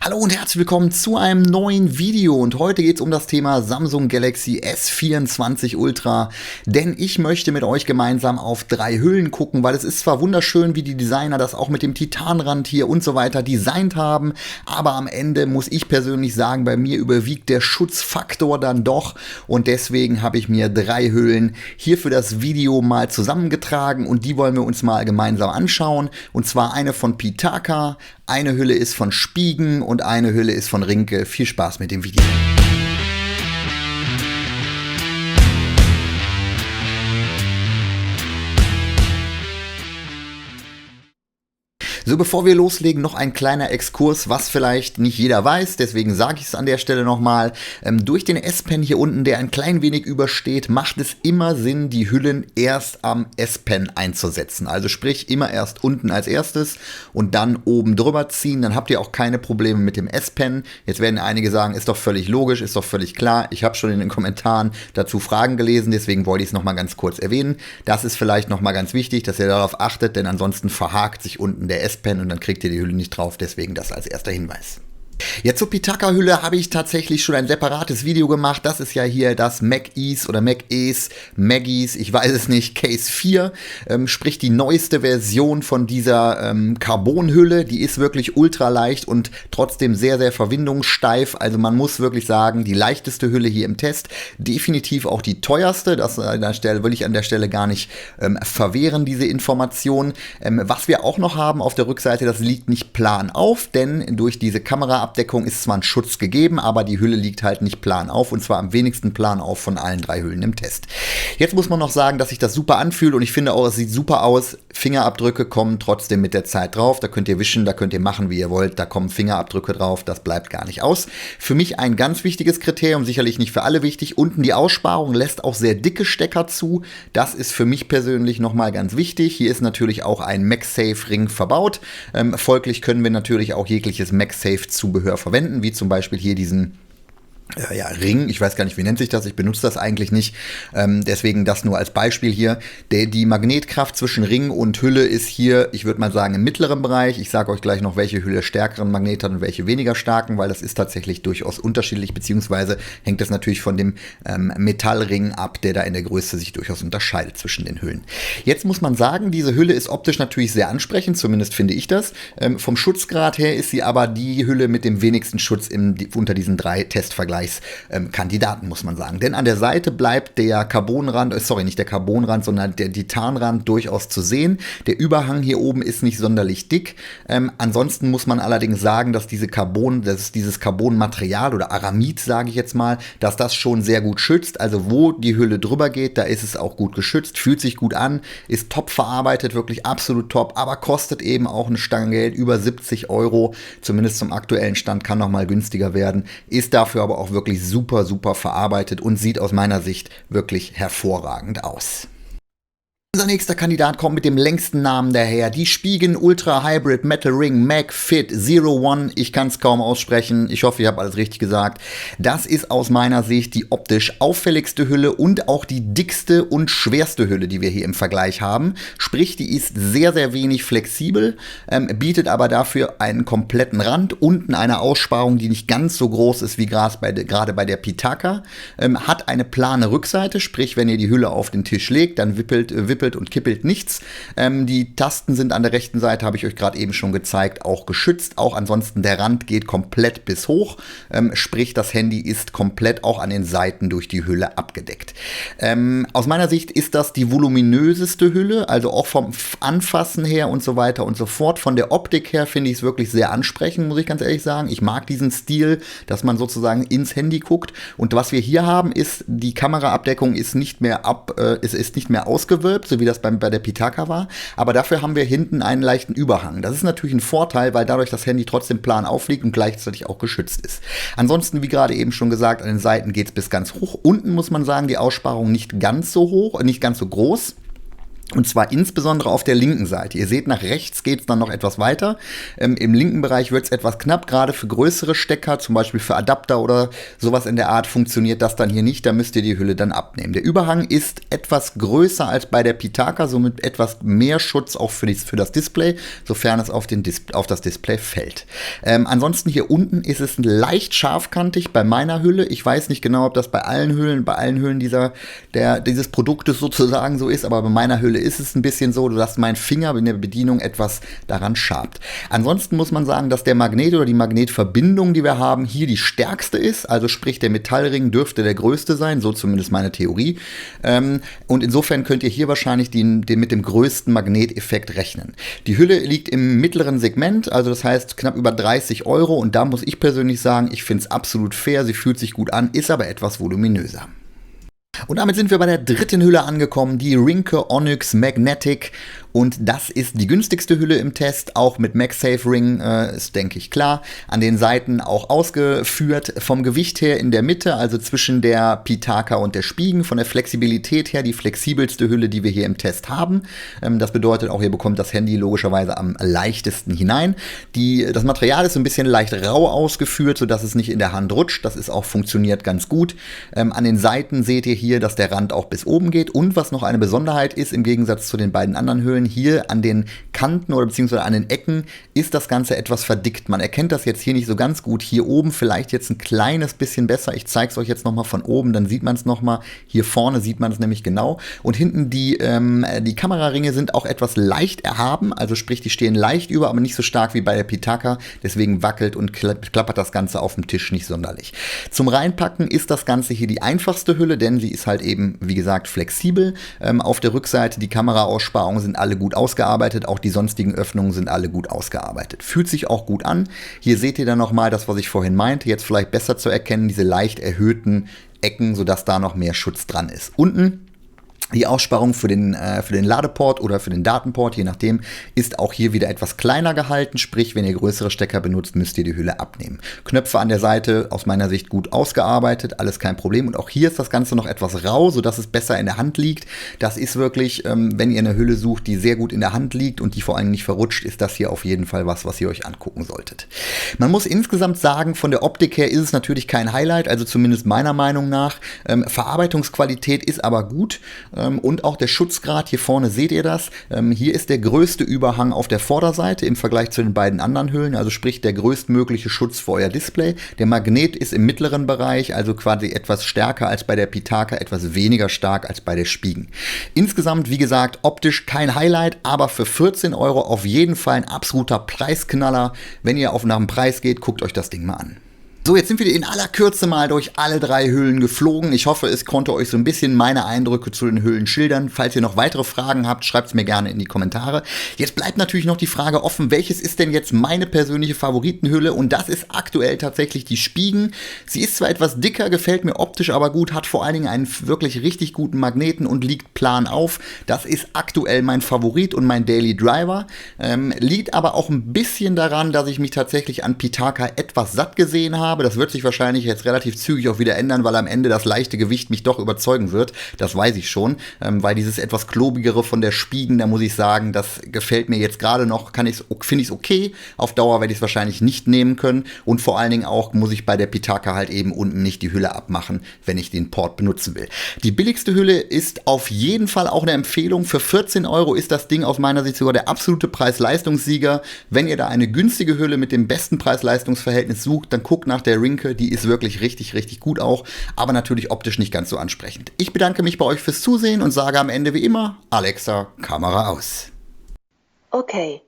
Hallo und herzlich willkommen zu einem neuen Video und heute geht es um das Thema Samsung Galaxy S24 Ultra, denn ich möchte mit euch gemeinsam auf 3 Hüllen gucken, weil es ist zwar wunderschön, wie die Designer das auch mit dem Titanrand hier und so weiter designt haben, aber am Ende muss ich persönlich sagen, bei mir überwiegt der Schutzfaktor dann doch und deswegen habe ich mir 3 Hüllen hier für das Video mal zusammengetragen und die wollen wir uns mal gemeinsam anschauen, und zwar eine von Pitaka, eine Hülle ist von Spigen und eine Hülle ist von Rinke. Viel Spaß mit dem Video. So, bevor wir loslegen, noch ein kleiner Exkurs, was vielleicht nicht jeder weiß, deswegen sage ich es an der Stelle nochmal. Durch den S-Pen hier unten, der ein klein wenig übersteht, macht es immer Sinn, die Hüllen erst am S-Pen einzusetzen. Also sprich, immer erst unten als erstes und dann oben drüber ziehen, dann habt ihr auch keine Probleme mit dem S-Pen. Jetzt werden einige sagen, ist doch völlig logisch, ist doch völlig klar. Ich habe schon in den Kommentaren dazu Fragen gelesen, deswegen wollte ich es nochmal ganz kurz erwähnen. Das ist vielleicht nochmal ganz wichtig, dass ihr darauf achtet, denn ansonsten verhakt sich unten der S-Pen und dann kriegt ihr die Hülle nicht drauf, deswegen das als erster Hinweis. Jetzt zur Pitaka-Hülle habe ich tatsächlich schon ein separates Video gemacht. Das ist ja hier das Mag-Ease oder Mag-Ace, Mag-Ease, ich weiß es nicht, Case 4, sprich die neueste Version von dieser Carbon-Hülle. Die ist wirklich ultra leicht und trotzdem sehr, sehr verwindungssteif. Also man muss wirklich sagen, die leichteste Hülle hier im Test, definitiv auch die teuerste. Das will ich an der Stelle gar nicht verwehren, diese Information. Was wir auch noch haben auf der Rückseite, das liegt nicht plan auf, denn durch diese Kameraabdeckung ist zwar ein Schutz gegeben, aber die Hülle liegt halt nicht plan auf und zwar am wenigsten plan auf von allen 3 Hüllen im Test. Jetzt muss man noch sagen, dass sich das super anfühlt und ich finde auch, es sieht super aus. Fingerabdrücke kommen trotzdem mit der Zeit drauf. Da könnt ihr wischen, da könnt ihr machen, wie ihr wollt. Da kommen Fingerabdrücke drauf, das bleibt gar nicht aus. Für mich ein ganz wichtiges Kriterium, sicherlich nicht für alle wichtig. Unten die Aussparung lässt auch sehr dicke Stecker zu. Das ist für mich persönlich nochmal ganz wichtig. Hier ist natürlich auch ein MagSafe-Ring verbaut. Folglich können wir natürlich auch jegliches MagSafe-Zubehör verwenden, wie zum Beispiel hier diesen Ring, ich weiß gar nicht, wie nennt sich das, ich benutze das eigentlich nicht, deswegen das nur als Beispiel hier. Die Magnetkraft zwischen Ring und Hülle ist hier, ich würde mal sagen, im mittleren Bereich. Ich sage euch gleich noch, welche Hülle stärkeren Magnet hat und welche weniger starken, weil das ist tatsächlich durchaus unterschiedlich, beziehungsweise hängt das natürlich von dem Metallring ab, der da in der Größe sich durchaus unterscheidet zwischen den Hüllen. Jetzt muss man sagen, diese Hülle ist optisch natürlich sehr ansprechend, zumindest finde ich das. Vom Schutzgrad her ist sie aber die Hülle mit dem wenigsten Schutz unter diesen 3 Testvergleichen. Kandidaten, muss man sagen. Denn an der Seite bleibt der Carbonrand, nicht der Carbonrand, sondern der Titanrand durchaus zu sehen. Der Überhang hier oben ist nicht sonderlich dick. Ansonsten muss man allerdings sagen, dass dieses Carbonmaterial oder Aramid, sage ich jetzt mal, dass das schon sehr gut schützt. Also wo die Hülle drüber geht, da ist es auch gut geschützt, fühlt sich gut an, ist top verarbeitet, wirklich absolut top, aber kostet eben auch eine Stange Geld, über 70 Euro, zumindest zum aktuellen Stand, kann noch mal günstiger werden, ist dafür aber auch wirklich super, super verarbeitet und sieht aus meiner Sicht wirklich hervorragend aus. Unser nächster Kandidat kommt mit dem längsten Namen daher. Die Spigen Ultra Hybrid Metal Ring Mag Fit 01. Ich kann es kaum aussprechen. Ich hoffe, ich habe alles richtig gesagt. Das ist aus meiner Sicht die optisch auffälligste Hülle und auch die dickste und schwerste Hülle, die wir hier im Vergleich haben. Sprich, die ist sehr, sehr wenig flexibel, bietet aber dafür einen kompletten Rand, unten eine Aussparung, die nicht ganz so groß ist wie gerade bei der Pitaka, hat eine plane Rückseite, sprich, wenn ihr die Hülle auf den Tisch legt, dann wippelt und kippelt nichts. Die Tasten sind an der rechten Seite, habe ich euch gerade eben schon gezeigt, auch geschützt. Auch ansonsten der Rand geht komplett bis hoch. Sprich, das Handy ist komplett auch an den Seiten durch die Hülle abgedeckt. Aus meiner Sicht ist das die voluminöseste Hülle, also auch vom Anfassen her und so weiter und so fort. Von der Optik her finde ich es wirklich sehr ansprechend, muss ich ganz ehrlich sagen. Ich mag diesen Stil, dass man sozusagen ins Handy guckt. Und was wir hier haben, ist, die Kameraabdeckung ist nicht mehr ausgewölbt, so wie das bei der Pitaka war, aber dafür haben wir hinten einen leichten Überhang. Das ist natürlich ein Vorteil, weil dadurch das Handy trotzdem plan aufliegt und gleichzeitig auch geschützt ist. Ansonsten, wie gerade eben schon gesagt, an den Seiten geht es bis ganz hoch. Unten muss man sagen, die Aussparung nicht ganz so hoch, nicht ganz so groß. Und zwar insbesondere auf der linken Seite. Ihr seht, nach rechts geht es dann noch etwas weiter. Im linken Bereich wird es etwas knapp, gerade für größere Stecker, zum Beispiel für Adapter oder sowas in der Art, funktioniert das dann hier nicht. Da müsst ihr die Hülle dann abnehmen. Der Überhang ist etwas größer als bei der Pitaka, somit etwas mehr Schutz auch für das Display, sofern es auf das Display fällt. Ansonsten hier unten ist es leicht scharfkantig bei meiner Hülle. Ich weiß nicht genau, ob das bei allen Hüllen dieses Produktes sozusagen so ist, aber bei meiner Hülle ist es ein bisschen so, dass mein Finger in der Bedienung etwas daran schabt. Ansonsten muss man sagen, dass der Magnet oder die Magnetverbindung, die wir haben, hier die stärkste ist. Also sprich, der Metallring dürfte der größte sein, so zumindest meine Theorie. Und insofern könnt ihr hier wahrscheinlich mit dem größten Magneteffekt rechnen. Die Hülle liegt im mittleren Segment, also das heißt knapp über 30 Euro. Und da muss ich persönlich sagen, ich finde es absolut fair. Sie fühlt sich gut an, ist aber etwas voluminöser. Und damit sind wir bei der dritten Hülle angekommen, die Ringke Onyx Magnetic. Und das ist die günstigste Hülle im Test, auch mit MagSafe Ring, ist denke ich klar. An den Seiten auch ausgeführt, vom Gewicht her in der Mitte, also zwischen der Pitaka und der Spigen. Von der Flexibilität her die flexibelste Hülle, die wir hier im Test haben. Das bedeutet auch, ihr bekommt das Handy logischerweise am leichtesten hinein. Das Material ist so ein bisschen leicht rau ausgeführt, sodass es nicht in der Hand rutscht. Das ist auch funktioniert ganz gut. An den Seiten seht ihr hier, dass der Rand auch bis oben geht. Und was noch eine Besonderheit ist, im Gegensatz zu den beiden anderen Hüllen, hier an den Kanten oder beziehungsweise an den Ecken ist das Ganze etwas verdickt. Man erkennt das jetzt hier nicht so ganz gut. Hier oben vielleicht jetzt ein kleines bisschen besser. Ich zeige es euch jetzt nochmal von oben, dann sieht man es nochmal. Hier vorne sieht man es nämlich genau. Und hinten die Kameraringe sind auch etwas leicht erhaben, also sprich, die stehen leicht über, aber nicht so stark wie bei der Pitaka. Deswegen wackelt und klappert das Ganze auf dem Tisch nicht sonderlich. Zum Reinpacken ist das Ganze hier die einfachste Hülle, denn sie ist halt eben, wie gesagt, flexibel. Auf der Rückseite, die Kameraaussparungen sind alle gut ausgearbeitet, auch die sonstigen Öffnungen sind alle gut ausgearbeitet. Fühlt sich auch gut an. Hier seht ihr dann nochmal das, was ich vorhin meinte, jetzt vielleicht besser zu erkennen, diese leicht erhöhten Ecken, sodass da noch mehr Schutz dran ist. Unten die Aussparung für den Ladeport oder für den Datenport, je nachdem, ist auch hier wieder etwas kleiner gehalten. Sprich, wenn ihr größere Stecker benutzt, müsst ihr die Hülle abnehmen. Knöpfe an der Seite, aus meiner Sicht gut ausgearbeitet, alles kein Problem. Und auch hier ist das Ganze noch etwas rau, sodass es besser in der Hand liegt. Das ist wirklich, wenn ihr eine Hülle sucht, die sehr gut in der Hand liegt und die vor allem nicht verrutscht, ist das hier auf jeden Fall was ihr euch angucken solltet. Man muss insgesamt sagen, von der Optik her ist es natürlich kein Highlight, also zumindest meiner Meinung nach. Verarbeitungsqualität ist aber gut. Und auch der Schutzgrad, hier vorne seht ihr das. Hier ist der größte Überhang auf der Vorderseite im Vergleich zu den beiden anderen Hüllen, also sprich der größtmögliche Schutz für euer Display. Der Magnet ist im mittleren Bereich, also quasi etwas stärker als bei der Pitaka, etwas weniger stark als bei der Spigen. Insgesamt, wie gesagt, optisch kein Highlight, aber für 14 Euro auf jeden Fall ein absoluter Preisknaller. Wenn ihr nach dem Preis geht, guckt euch das Ding mal an. So, jetzt sind wir in aller Kürze mal durch alle drei Hüllen geflogen. Ich hoffe, es konnte euch so ein bisschen meine Eindrücke zu den Hüllen schildern. Falls ihr noch weitere Fragen habt, schreibt es mir gerne in die Kommentare. Jetzt bleibt natürlich noch die Frage offen, welches ist denn jetzt meine persönliche Favoritenhülle? Und das ist aktuell tatsächlich die Spigen. Sie ist zwar etwas dicker, gefällt mir optisch aber gut, hat vor allen Dingen einen wirklich richtig guten Magneten und liegt plan auf. Das ist aktuell mein Favorit und mein Daily Driver. Liegt aber auch ein bisschen daran, dass ich mich tatsächlich an Pitaka etwas satt gesehen habe. Das wird sich wahrscheinlich jetzt relativ zügig auch wieder ändern, weil am Ende das leichte Gewicht mich doch überzeugen wird. Das weiß ich schon, weil dieses etwas klobigere von der Spigen, da muss ich sagen, das gefällt mir jetzt gerade noch, finde ich es okay. Auf Dauer werde ich es wahrscheinlich nicht nehmen können und vor allen Dingen auch muss ich bei der Pitaka halt eben unten nicht die Hülle abmachen, wenn ich den Port benutzen will. Die billigste Hülle ist auf jeden Fall auch eine Empfehlung. Für 14 Euro ist das Ding aus meiner Sicht sogar der absolute Preis-Leistungssieger. Wenn ihr da eine günstige Hülle mit dem besten Preis-Leistungs-Verhältnis sucht, dann guckt nach der Ringke, die ist wirklich richtig, richtig gut auch, aber natürlich optisch nicht ganz so ansprechend. Ich bedanke mich bei euch fürs Zusehen und sage am Ende wie immer, Alexa, Kamera aus. Okay.